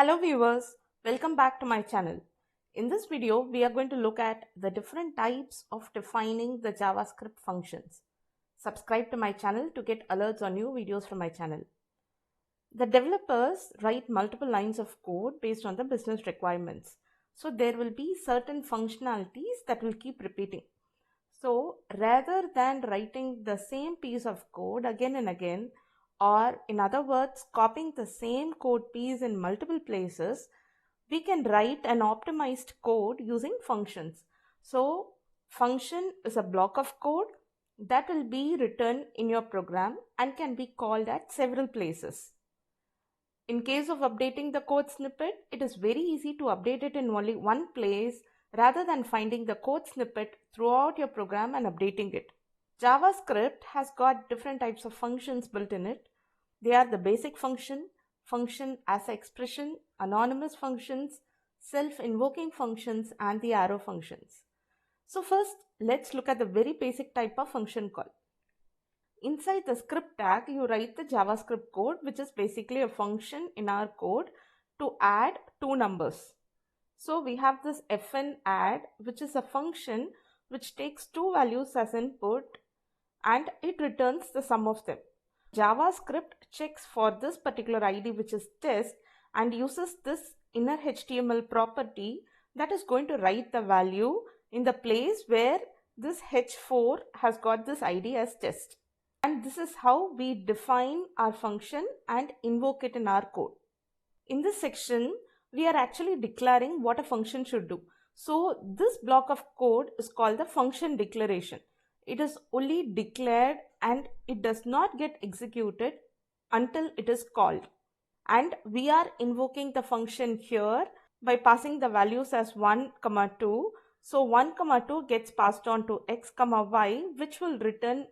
Hello viewers, welcome back to my channel. In this video, we are going to look at the different types of defining the JavaScript functions. Subscribe to my channel to get alerts on new videos from my channel. The developers write multiple lines of code based on the business requirements. So there will be certain functionalities that will keep repeating. So rather than writing the same piece of code again and again, or in other words, copying the same code piece in multiple places, we can write an optimized code using functions. So function is a block of code that will be written in your program and can be called at several places. In case of updating the code snippet, it is very easy to update it in only one place rather than finding the code snippet throughout your program and updating it. JavaScript has got different types of functions built in it. They are the basic function, function as expression, anonymous functions, self-invoking functions, and the arrow functions. So first, let's look at the very basic type of function call. Inside the script tag, you write the JavaScript code, which is basically a function in our code to add two numbers. So we have this fn add, which is a function which takes two values as input and it returns the sum of them. JavaScript checks for this particular ID, which is test, and uses this inner HTML property that is going to write the value in the place where this h4 has got this ID as test. And this is how we define our function and invoke it in our code. In this section, we are actually declaring what a function should do. So this block of code is called the function declaration. It is only declared and it does not get executed until it is called. And we are invoking the function here by passing the values as 1, 2. So 1, 2 gets passed on to x, y, which will return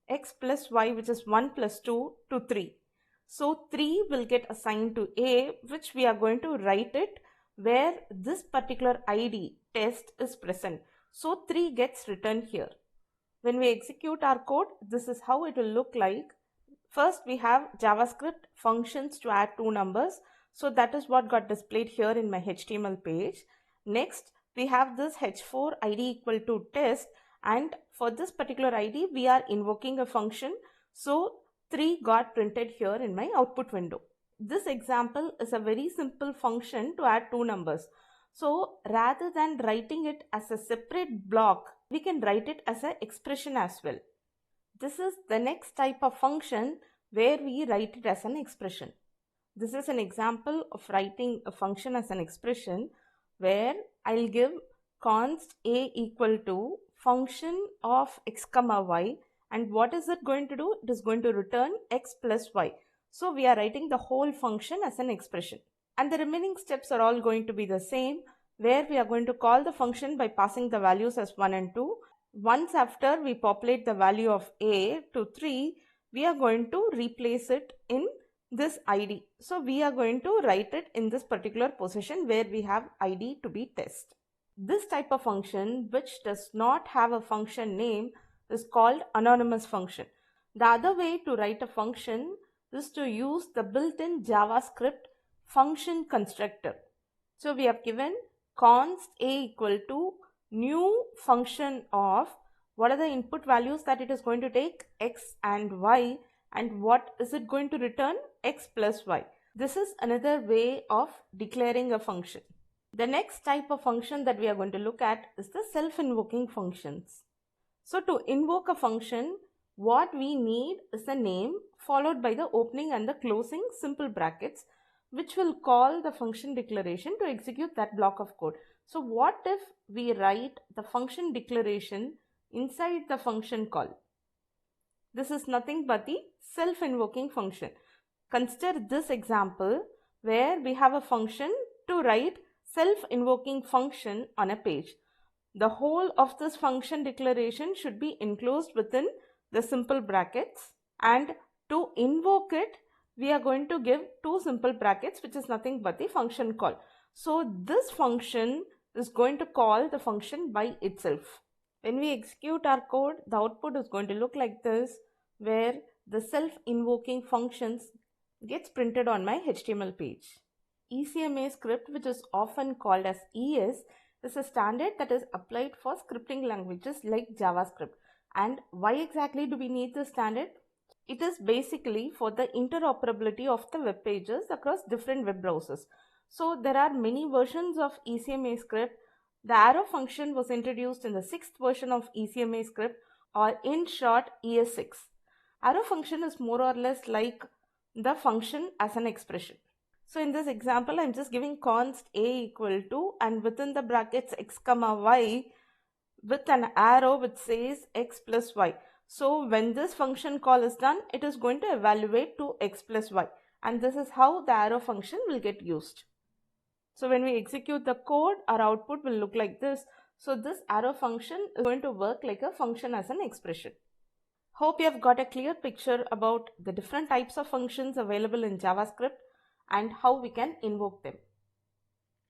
x plus y, which is 1 plus 2 to 3. So 3 will get assigned to A, which we are going to write it where this particular ID test is present. So 3 gets returned here. When we execute our code, this is how it will look like. First, we have JavaScript functions to add two numbers. So that is what got displayed here in my HTML page. Next, we have this h4 ID equal to test. And for this particular ID, we are invoking a function. So 3 got printed here in my output window. This example is a very simple function to add two numbers. So rather than writing it as a separate block, we can write it as an expression as well. This is the next type of function where we write it as an expression. This is an example of writing a function as an expression where I'll give const a equal to function of x, y, and what is it going to do? It is going to return x plus y. So we are writing the whole function as an expression. And the remaining steps are all going to be the same, where we are going to call the function by passing the values as 1 and 2. Once after we populate the value of a to 3, we are going to replace it in this ID. So we are going to write it in this particular position where we have ID to be test. This type of function, which does not have a function name, is called anonymous function. The other way to write a function is to use the built-in JavaScript function constructor. So we have given const a equal to new function of what are the input values that it is going to take, x and y, and what is it going to return, x plus y. This is another way of declaring a function. The next type of function that we are going to look at is the self-invoking functions. So to invoke a function, what we need is a name followed by the opening and the closing simple brackets, which will call the function declaration to execute that block of code. So what if we write the function declaration inside the function call? This is nothing but the self-invoking function. Consider this example where we have a function to write self-invoking function on a page. The whole of this function declaration should be enclosed within the simple brackets, and to invoke it, we are going to give two simple brackets, which is nothing but the function call. So this function is going to call the function by itself. When we execute our code, the output is going to look like this, where the self-invoking functions gets printed on my HTML page. ECMA script, which is often called as ES, is a standard that is applied for scripting languages like JavaScript. And why exactly do we need this standard? It is basically for the interoperability of the web pages across different web browsers. So there are many versions of ECMA script. The arrow function was introduced in the 6th version of ECMA script, or in short ES6. Arrow function is more or less like the function as an expression. So in this example, I'm just giving const a equal to, and within the brackets x comma y with an arrow which says x plus y. So when this function call is done, it is going to evaluate to x plus y, and this is how the arrow function will get used. So when we execute the code, our output will look like this. So this arrow function is going to work like a function as an expression. Hope you have got a clear picture about the different types of functions available in JavaScript and how we can invoke them.